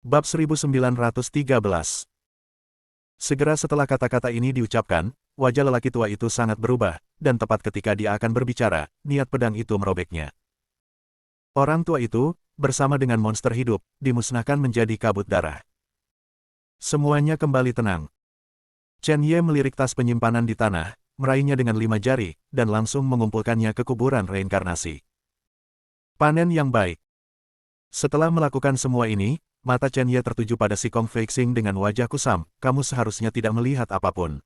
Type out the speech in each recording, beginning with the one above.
Bab 1913. Segera setelah kata-kata ini diucapkan, wajah lelaki tua itu sangat berubah, dan tepat ketika dia akan berbicara, niat pedang itu merobeknya. Orang tua itu, bersama dengan monster hidup, dimusnahkan menjadi kabut darah. Semuanya kembali tenang. Chen Ye melirik tas penyimpanan di tanah, meraihnya dengan 5 jari, dan langsung mengumpulkannya ke kuburan reinkarnasi. Panen yang baik. Setelah melakukan semua ini, mata Chen Ye tertuju pada Si Kong Feixing dengan wajah kusam, kamu seharusnya tidak melihat apapun.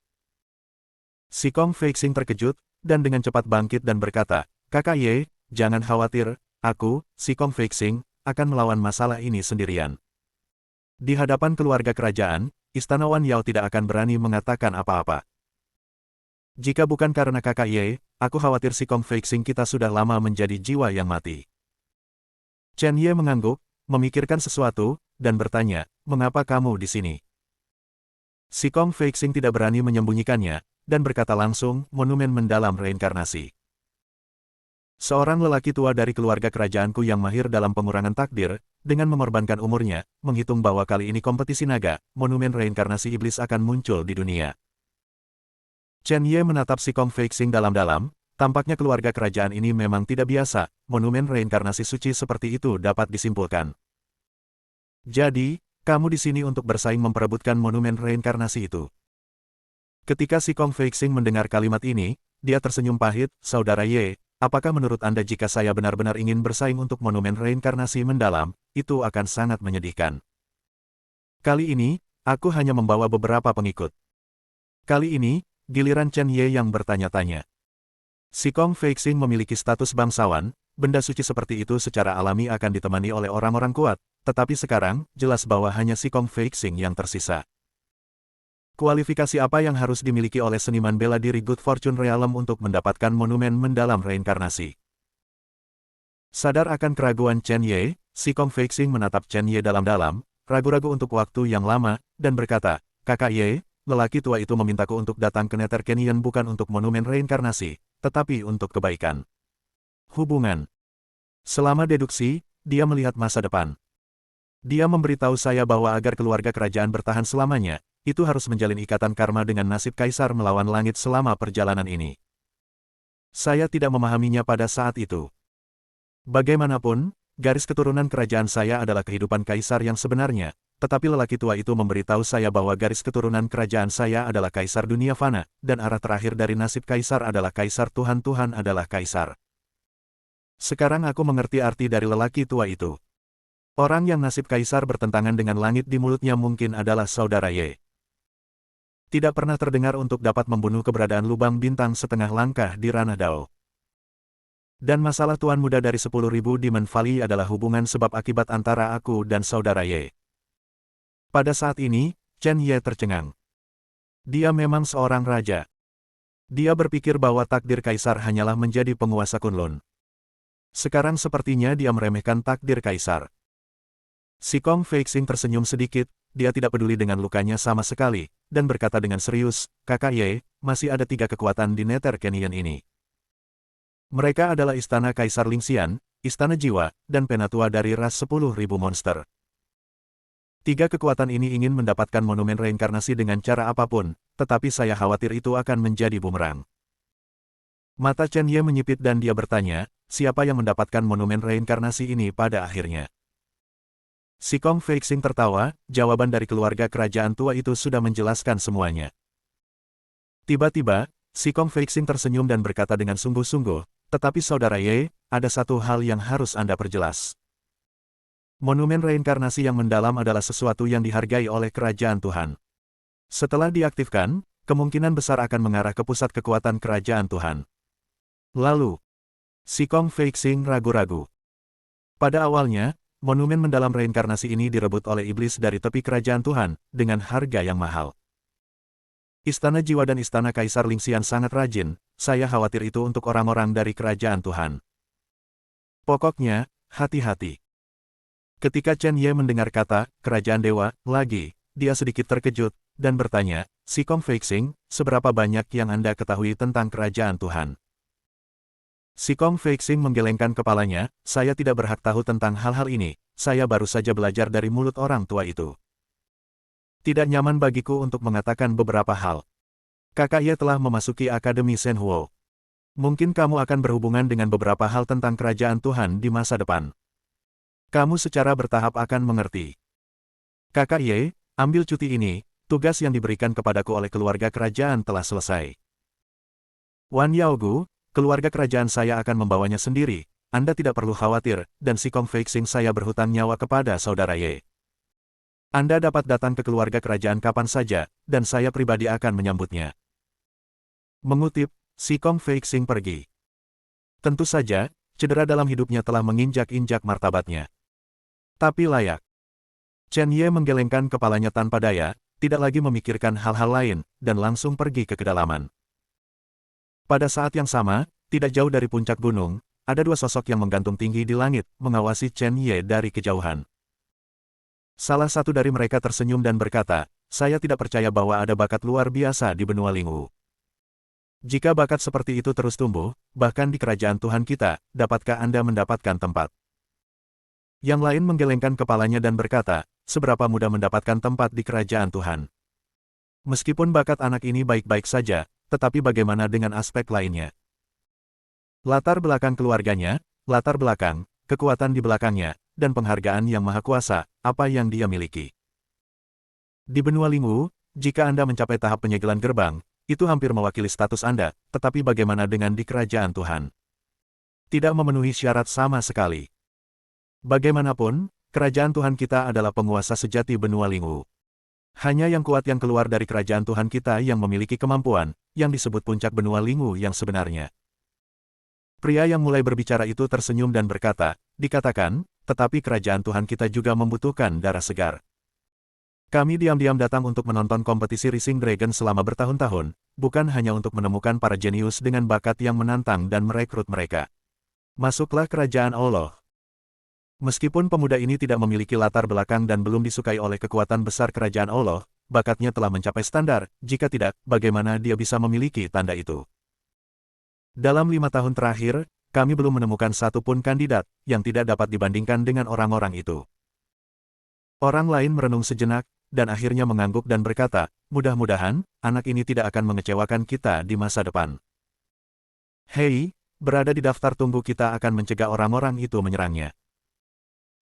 Si Kong Feixing terkejut, dan dengan cepat bangkit dan berkata, Kakak Ye, jangan khawatir, aku, Si Kong Feixing, akan melawan masalah ini sendirian. Di hadapan keluarga kerajaan, Istana Wan Yao tidak akan berani mengatakan apa-apa. Jika bukan karena Kakak Ye, aku khawatir Si Kong Feixing kita sudah lama menjadi jiwa yang mati. Chen Ye mengangguk, memikirkan sesuatu, dan bertanya, mengapa kamu di sini? Si Kong Feixing tidak berani menyembunyikannya, dan berkata langsung, monumen mendalam reinkarnasi. Seorang lelaki tua dari keluarga kerajaanku yang mahir dalam pengurangan takdir, dengan mengorbankan umurnya, menghitung bahwa kali ini kompetisi naga, monumen reinkarnasi iblis akan muncul di dunia. Chen Ye menatap Si Kong Feixing dalam-dalam, tampaknya keluarga kerajaan ini memang tidak biasa, monumen reinkarnasi suci seperti itu dapat disimpulkan. Jadi, kamu di sini untuk bersaing memperebutkan monumen reinkarnasi itu. Ketika Si Kong Feixing mendengar kalimat ini, dia tersenyum pahit, Saudara Ye, apakah menurut Anda jika saya benar-benar ingin bersaing untuk monumen reinkarnasi mendalam, itu akan sangat menyedihkan. Kali ini, aku hanya membawa beberapa pengikut. Kali ini, giliran Chen Ye yang bertanya-tanya. Si Kong Feixing memiliki status bangsawan, benda suci seperti itu secara alami akan ditemani oleh orang-orang kuat, tetapi sekarang, jelas bahwa hanya Si Kong Feixing yang tersisa. Kualifikasi apa yang harus dimiliki oleh seniman bela diri Good Fortune Realm untuk mendapatkan monumen mendalam reinkarnasi? Sadar akan keraguan Chen Ye, Si Kong Feixing menatap Chen Ye dalam-dalam, ragu-ragu untuk waktu yang lama, dan berkata, Kakak Ye, lelaki tua itu memintaku untuk datang ke Nether Canyon bukan untuk monumen reinkarnasi, tetapi untuk kebaikan. Hubungan. Selama deduksi, dia melihat masa depan. Dia memberitahu saya bahwa agar keluarga kerajaan bertahan selamanya, itu harus menjalin ikatan karma dengan nasib kaisar melawan langit selama perjalanan ini. Saya tidak memahaminya pada saat itu. Bagaimanapun, garis keturunan kerajaan saya adalah kehidupan kaisar yang sebenarnya, tetapi lelaki tua itu memberitahu saya bahwa garis keturunan kerajaan saya adalah kaisar dunia fana, dan arah terakhir dari nasib kaisar adalah kaisar Tuhan adalah kaisar. Sekarang aku mengerti arti dari lelaki tua itu. Orang yang nasib kaisar bertentangan dengan langit di mulutnya mungkin adalah Saudara Ye. Tidak pernah terdengar untuk dapat membunuh keberadaan lubang bintang setengah langkah di ranah Dao. Dan masalah Tuan Muda dari 10.000 Demon Valley adalah hubungan sebab akibat antara aku dan Saudara Ye. Pada saat ini, Chen Ye tercengang. Dia memang seorang raja. Dia berpikir bahwa takdir kaisar hanyalah menjadi penguasa Kunlun. Sekarang sepertinya dia meremehkan takdir kaisar. Si Kong Feixing tersenyum sedikit, dia tidak peduli dengan lukanya sama sekali, dan berkata dengan serius, Kakak Ye, masih ada 3 kekuatan di Nether Canyon ini. Mereka adalah Istana Kaisar Lingxian, Istana Jiwa, dan Penatua dari ras 10.000 monster. 3 kekuatan ini ingin mendapatkan monumen reinkarnasi dengan cara apapun, tetapi saya khawatir itu akan menjadi bumerang. Mata Chen Ye menyipit dan dia bertanya, siapa yang mendapatkan monumen reinkarnasi ini pada akhirnya? Si Kong Feixing tertawa, jawaban dari keluarga kerajaan tua itu sudah menjelaskan semuanya. Tiba-tiba, Si Kong Feixing tersenyum dan berkata dengan sungguh-sungguh, tetapi Saudara Ye, ada satu hal yang harus Anda perjelas. Monumen reinkarnasi yang mendalam adalah sesuatu yang dihargai oleh kerajaan Tuhan. Setelah diaktifkan, kemungkinan besar akan mengarah ke pusat kekuatan kerajaan Tuhan. Lalu, Si Kong Feixing ragu-ragu. Pada awalnya, monumen mendalam reinkarnasi ini direbut oleh iblis dari tepi kerajaan Tuhan, dengan harga yang mahal. Istana Jiwa dan Istana Kaisar Lingxian sangat rajin, saya khawatir itu untuk orang-orang dari kerajaan Tuhan. Pokoknya, hati-hati. Ketika Chen Ye mendengar kata, kerajaan dewa, lagi, dia sedikit terkejut, dan bertanya, Si Kong Feixing, seberapa banyak yang Anda ketahui tentang kerajaan Tuhan? Si Kong Feixing menggelengkan kepalanya, saya tidak berhak tahu tentang hal-hal ini, saya baru saja belajar dari mulut orang tua itu. Tidak nyaman bagiku untuk mengatakan beberapa hal. Kakak Ye telah memasuki Akademi Shenhuo. Mungkin kamu akan berhubungan dengan beberapa hal tentang kerajaan Tuhan di masa depan. Kamu secara bertahap akan mengerti. Kakak Ye, ambil cuti ini, tugas yang diberikan kepadaku oleh keluarga kerajaan telah selesai. Wan Yaogu, keluarga kerajaan saya akan membawanya sendiri, Anda tidak perlu khawatir, dan si Kong Feixing saya berhutang nyawa kepada saudara Ye. Anda dapat datang ke keluarga kerajaan kapan saja, dan saya pribadi akan menyambutnya. Mengutip, si Kong Feixing pergi. Tentu saja, cedera dalam hidupnya telah menginjak-injak martabatnya. Tapi layak. Chen Ye menggelengkan kepalanya tanpa daya, tidak lagi memikirkan hal-hal lain, dan langsung pergi ke kedalaman. Pada saat yang sama, tidak jauh dari puncak gunung, ada dua sosok yang menggantung tinggi di langit, mengawasi Chen Ye dari kejauhan. Salah satu dari mereka tersenyum dan berkata, saya tidak percaya bahwa ada bakat luar biasa di benua Lingwu. Jika bakat seperti itu terus tumbuh, bahkan di kerajaan Tuhan kita, dapatkah Anda mendapatkan tempat? Yang lain menggelengkan kepalanya dan berkata, seberapa mudah mendapatkan tempat di kerajaan Tuhan. Meskipun bakat anak ini baik-baik saja, tetapi bagaimana dengan aspek lainnya? Latar belakang keluarganya, latar belakang, kekuatan di belakangnya, dan penghargaan yang maha kuasa, apa yang dia miliki. Di benua Lingwu, jika Anda mencapai tahap penyegelan gerbang, itu hampir mewakili status Anda, tetapi bagaimana dengan di kerajaan Tuhan? Tidak memenuhi syarat sama sekali. Bagaimanapun, kerajaan Tuhan kita adalah penguasa sejati benua Lingwu. Hanya yang kuat yang keluar dari kerajaan Tuhan kita yang memiliki kemampuan, yang disebut puncak benua Lingwu yang sebenarnya. Pria yang mulai berbicara itu tersenyum dan berkata, dikatakan, tetapi kerajaan Tuhan kita juga membutuhkan darah segar. Kami diam-diam datang untuk menonton kompetisi Rising Dragon selama bertahun-tahun, bukan hanya untuk menemukan para jenius dengan bakat yang menantang dan merekrut mereka. Masuklah kerajaan Allah. Meskipun pemuda ini tidak memiliki latar belakang dan belum disukai oleh kekuatan besar kerajaan Allah, bakatnya telah mencapai standar, jika tidak, bagaimana dia bisa memiliki tanda itu? Dalam 5 tahun terakhir, kami belum menemukan satu pun kandidat yang tidak dapat dibandingkan dengan orang-orang itu. Orang lain merenung sejenak, dan akhirnya mengangguk dan berkata, mudah-mudahan, anak ini tidak akan mengecewakan kita di masa depan. Hei, berada di daftar tunggu kita akan mencegah orang-orang itu menyerangnya.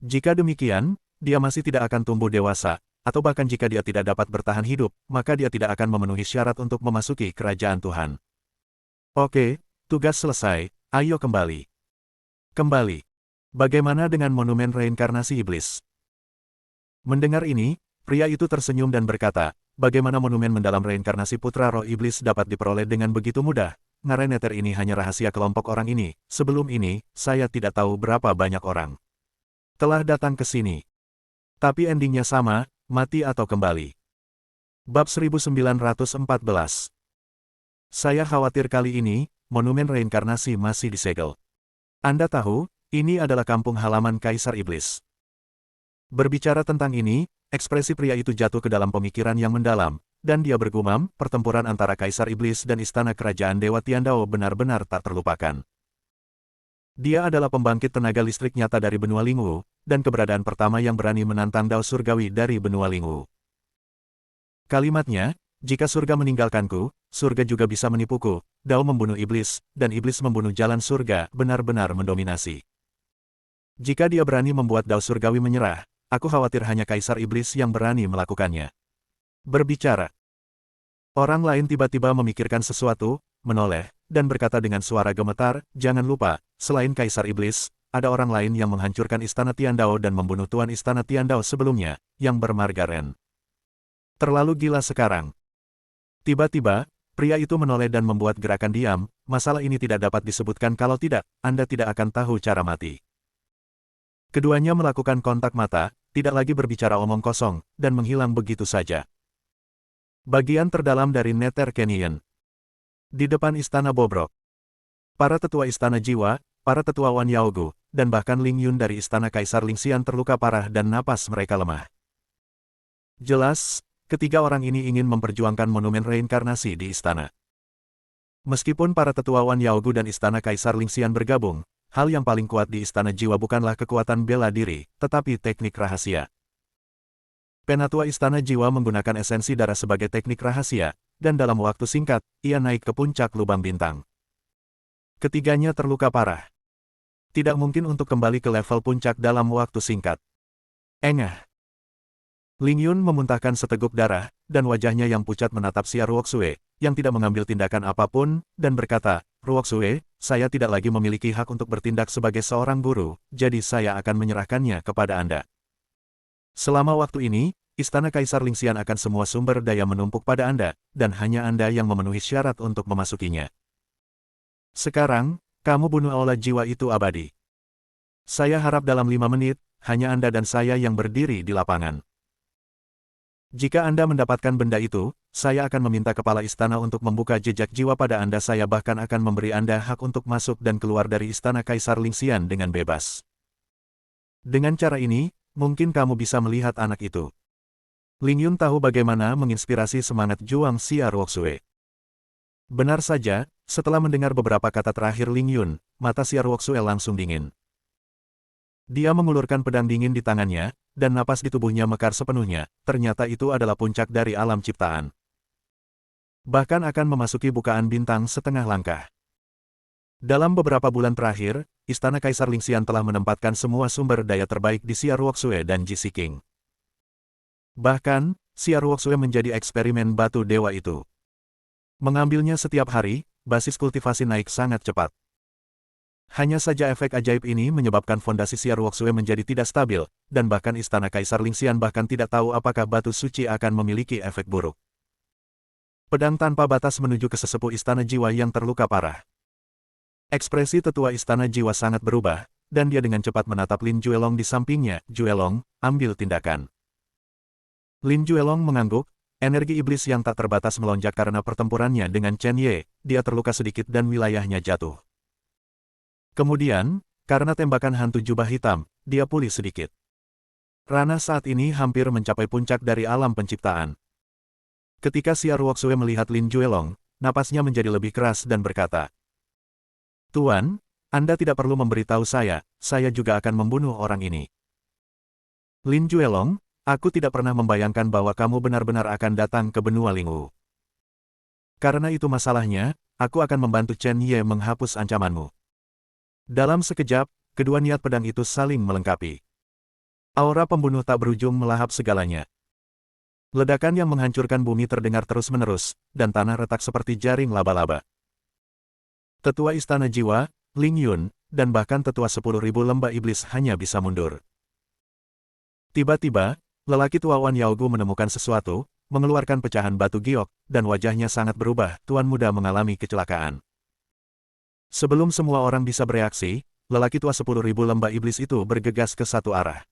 Jika demikian, dia masih tidak akan tumbuh dewasa, atau bahkan jika dia tidak dapat bertahan hidup, maka dia tidak akan memenuhi syarat untuk memasuki kerajaan Tuhan. Oke, tugas selesai, ayo kembali. Kembali. Bagaimana dengan monumen reinkarnasi iblis? Mendengar ini, pria itu tersenyum dan berkata, bagaimana monumen mendalam reinkarnasi putra roh iblis dapat diperoleh dengan begitu mudah? Ngareneter ini hanya rahasia kelompok orang ini, sebelum ini, saya tidak tahu berapa banyak orang telah datang ke sini. Tapi endingnya sama, mati atau kembali. Bab 1914. Saya khawatir kali ini, monumen reinkarnasi masih disegel. Anda tahu, ini adalah kampung halaman Kaisar Iblis. Berbicara tentang ini, ekspresi pria itu jatuh ke dalam pemikiran yang mendalam, dan dia bergumam, pertempuran antara Kaisar Iblis dan Istana Kerajaan Dewa Tiandao benar-benar tak terlupakan. Dia adalah pembangkit tenaga listrik nyata dari benua Lingwu, dan keberadaan pertama yang berani menantang Dao Surgawi dari benua Lingwu. Kalimatnya, jika surga meninggalkanku, surga juga bisa menipuku, Dao membunuh iblis, dan iblis membunuh jalan surga, benar-benar mendominasi. Jika dia berani membuat Dao Surgawi menyerah, aku khawatir hanya Kaisar Iblis yang berani melakukannya. Berbicara. Orang lain tiba-tiba memikirkan sesuatu, menoleh, dan berkata dengan suara gemetar, jangan lupa, selain Kaisar Iblis, ada orang lain yang menghancurkan Istana Tiandao dan membunuh Tuan Istana Tiandao sebelumnya, yang bermarga Ren. Terlalu gila sekarang. Tiba-tiba, pria itu menoleh dan membuat gerakan diam, masalah ini tidak dapat disebutkan kalau tidak, Anda tidak akan tahu cara mati. Keduanya melakukan kontak mata, tidak lagi berbicara omong kosong, dan menghilang begitu saja. Bagian terdalam dari Nether Canyon. Di depan Istana Bobrok. Para tetua Istana Jiwa, para tetua Wan Yaogu, dan bahkan Ling Yun dari Istana Kaisar Lingxian terluka parah dan napas mereka lemah. Jelas, ketiga orang ini ingin memperjuangkan monumen reinkarnasi di istana. Meskipun para tetua Wan Yaogu dan Istana Kaisar Lingxian bergabung, hal yang paling kuat di Istana Jiwa bukanlah kekuatan bela diri, tetapi teknik rahasia. Penatua Istana Jiwa menggunakan esensi darah sebagai teknik rahasia, dan dalam waktu singkat, ia naik ke puncak lubang bintang. Ketiganya terluka parah. Tidak mungkin untuk kembali ke level puncak dalam waktu singkat. Engah. Ling Yun memuntahkan seteguk darah, dan wajahnya yang pucat menatap Xia Ruoxue, yang tidak mengambil tindakan apapun, dan berkata, Ruoxue, saya tidak lagi memiliki hak untuk bertindak sebagai seorang guru, jadi saya akan menyerahkannya kepada Anda. Selama waktu ini, Istana Kaisar Lingxian akan semua sumber daya menumpuk pada Anda, dan hanya Anda yang memenuhi syarat untuk memasukinya. Sekarang, kamu bunuh aula jiwa itu abadi. Saya harap dalam 5 menit, hanya Anda dan saya yang berdiri di lapangan. Jika Anda mendapatkan benda itu, saya akan meminta kepala istana untuk membuka jejak jiwa pada Anda. Saya bahkan akan memberi Anda hak untuk masuk dan keluar dari Istana Kaisar Lingxian dengan bebas. Dengan cara ini, mungkin kamu bisa melihat anak itu. Ling Yun tahu bagaimana menginspirasi semangat juang Xia Ruoxue. Benar saja, setelah mendengar beberapa kata terakhir Ling Yun, mata Xia Ruoxue langsung dingin. Dia mengulurkan pedang dingin di tangannya, dan napas di tubuhnya mekar sepenuhnya, ternyata itu adalah puncak dari alam ciptaan. Bahkan akan memasuki bukaan bintang setengah langkah. Dalam beberapa bulan terakhir, Istana Kaisar Lingxian telah menempatkan semua sumber daya terbaik di Xia Ruoxue dan Ji King. Bahkan, Xia Ruoxue menjadi eksperimen batu dewa itu. Mengambilnya setiap hari, basis kultivasi naik sangat cepat. Hanya saja efek ajaib ini menyebabkan fondasi Xia Ruoxue menjadi tidak stabil, dan bahkan Istana Kaisar Lingxian bahkan tidak tahu apakah batu suci akan memiliki efek buruk. Pedang tanpa batas menuju ke sesepuh Istana Jiwa yang terluka parah. Ekspresi tetua Istana Jiwa sangat berubah, dan dia dengan cepat menatap Lin Juelong di sampingnya. Juelong, ambil tindakan. Lin Juelong mengangguk, energi iblis yang tak terbatas melonjak karena pertempurannya dengan Chen Ye, dia terluka sedikit dan wilayahnya jatuh. Kemudian, karena tembakan hantu jubah hitam, dia pulih sedikit. Ranah saat ini hampir mencapai puncak dari alam penciptaan. Ketika Xia Ruoxue melihat Lin Juelong, napasnya menjadi lebih keras dan berkata, Tuan, Anda tidak perlu memberitahu saya juga akan membunuh orang ini. Lin Juelong, aku tidak pernah membayangkan bahwa kamu benar-benar akan datang ke benua Lingwu. Karena itu masalahnya, aku akan membantu Chen Ye menghapus ancamanmu. Dalam sekejap, kedua niat pedang itu saling melengkapi. Aura pembunuh tak berujung melahap segalanya. Ledakan yang menghancurkan bumi terdengar terus-menerus, dan tanah retak seperti jaring laba-laba. Tetua Istana Jiwa, Ling Yun, dan bahkan tetua 10.000 lembah iblis hanya bisa mundur. Tiba-tiba, lelaki tua Wan Yaogu menemukan sesuatu, mengeluarkan pecahan batu giok, dan wajahnya sangat berubah. Tuan muda mengalami kecelakaan. Sebelum semua orang bisa bereaksi, lelaki tua 10.000 lembah iblis itu bergegas ke satu arah.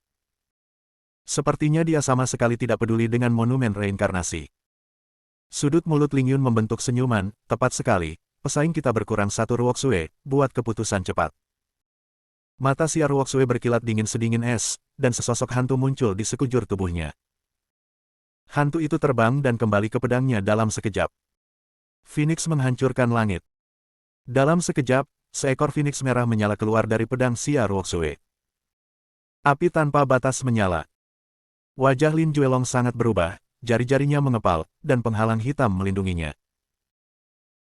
Sepertinya dia sama sekali tidak peduli dengan monumen reinkarnasi. Sudut mulut Ling Yun membentuk senyuman, tepat sekali, pesaing kita berkurang satu Ruoxue, buat keputusan cepat. Mata Xia Ruoxue berkilat dingin sedingin es, dan sesosok hantu muncul di sekujur tubuhnya. Hantu itu terbang dan kembali ke pedangnya dalam sekejap. Phoenix menghancurkan langit. Dalam sekejap, seekor Phoenix merah menyala keluar dari pedang Xia Ruoxue. Api tanpa batas menyala. Wajah Lin Juelong sangat berubah, jari-jarinya mengepal, dan penghalang hitam melindunginya.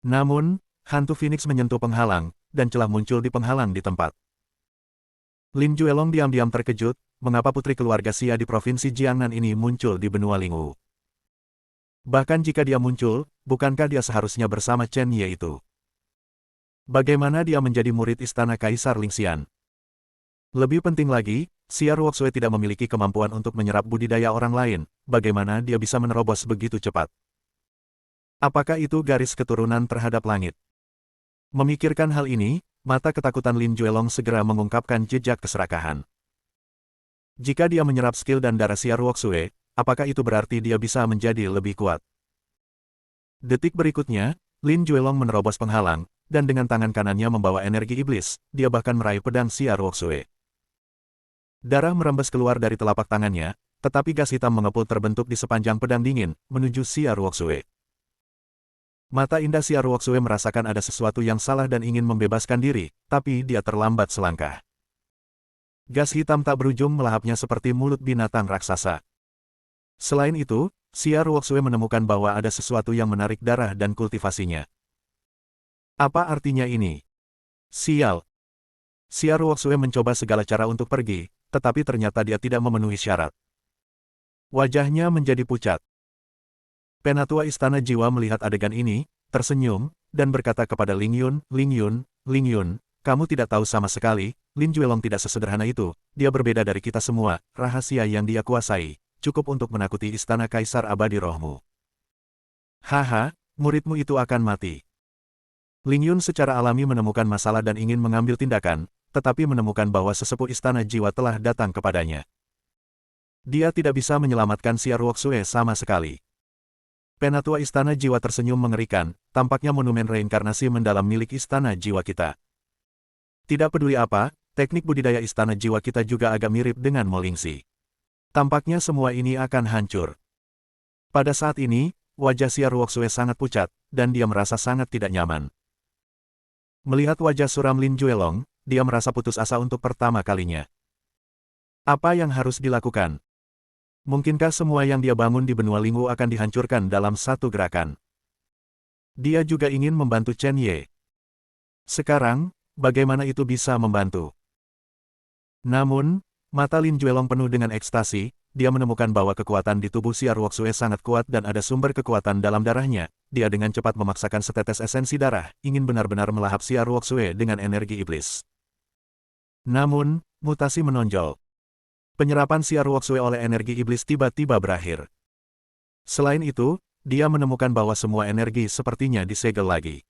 Namun, hantu Phoenix menyentuh penghalang, dan celah muncul di penghalang di tempat. Lin Juelong diam-diam terkejut, mengapa putri keluarga Xia di provinsi Jiangnan ini muncul di benua Lingwu. Bahkan jika dia muncul, bukankah dia seharusnya bersama Chen Ye itu? Bagaimana dia menjadi murid Istana Kaisar Lingxian? Lebih penting lagi, Xia Ruoxue tidak memiliki kemampuan untuk menyerap budidaya orang lain, bagaimana dia bisa menerobos begitu cepat? Apakah itu garis keturunan terhadap langit? Memikirkan hal ini, mata ketakutan Lin Juelong segera mengungkapkan jejak keserakahan. Jika dia menyerap skill dan darah Xia Ruoxue, apakah itu berarti dia bisa menjadi lebih kuat? Detik berikutnya, Lin Juelong menerobos penghalang, dan dengan tangan kanannya membawa energi iblis, dia bahkan meraih pedang Xia Ruoxue. Darah merembes keluar dari telapak tangannya, tetapi gas hitam mengepul terbentuk di sepanjang pedang dingin, menuju Xia Ruoxue. Mata indah Xia Ruoxue merasakan ada sesuatu yang salah dan ingin membebaskan diri, tapi dia terlambat selangkah. Gas hitam tak berujung melahapnya seperti mulut binatang raksasa. Selain itu, Xia Ruoxue menemukan bahwa ada sesuatu yang menarik darah dan kultivasinya. Apa artinya ini? Sial! Xia Ruoxue mencoba segala cara untuk pergi, tetapi ternyata dia tidak memenuhi syarat. Wajahnya menjadi pucat. Penatua Istana Jiwa melihat adegan ini, tersenyum, dan berkata kepada Ling Yun, "Ling Yun, Ling Yun, kamu tidak tahu sama sekali, Lin Juelong tidak sesederhana itu, dia berbeda dari kita semua, rahasia yang dia kuasai, cukup untuk menakuti Istana Kaisar Abadi Rohmu." "Haha, muridmu itu akan mati." Ling Yun secara alami menemukan masalah dan ingin mengambil tindakan, tetapi menemukan bahwa sesepuh Istana Jiwa telah datang kepadanya. Dia tidak bisa menyelamatkan Xia Ruoxue sama sekali. Penatua Istana Jiwa tersenyum mengerikan, tampaknya monumen reinkarnasi mendalam milik Istana Jiwa kita. Tidak peduli apa, teknik budidaya Istana Jiwa kita juga agak mirip dengan Molingxi. Tampaknya semua ini akan hancur. Pada saat ini, wajah Xia Ruoxue sangat pucat, dan dia merasa sangat tidak nyaman. Melihat wajah suram Lin Juelong, dia merasa putus asa untuk pertama kalinya. Apa yang harus dilakukan? Mungkinkah semua yang dia bangun di benua Lingwu akan dihancurkan dalam satu gerakan? Dia juga ingin membantu Chen Ye. Sekarang, bagaimana itu bisa membantu? Namun, mata Lin Juelong penuh dengan ekstasi, dia menemukan bahwa kekuatan di tubuh Xia Ruoxue sangat kuat dan ada sumber kekuatan dalam darahnya. Dia dengan cepat memaksakan setetes esensi darah, ingin benar-benar melahap Xia Ruoxue dengan energi iblis. Namun, mutasi menonjol. Penyerapan Xia Ruoxue oleh energi iblis tiba-tiba berakhir. Selain itu, dia menemukan bahwa semua energi sepertinya disegel lagi.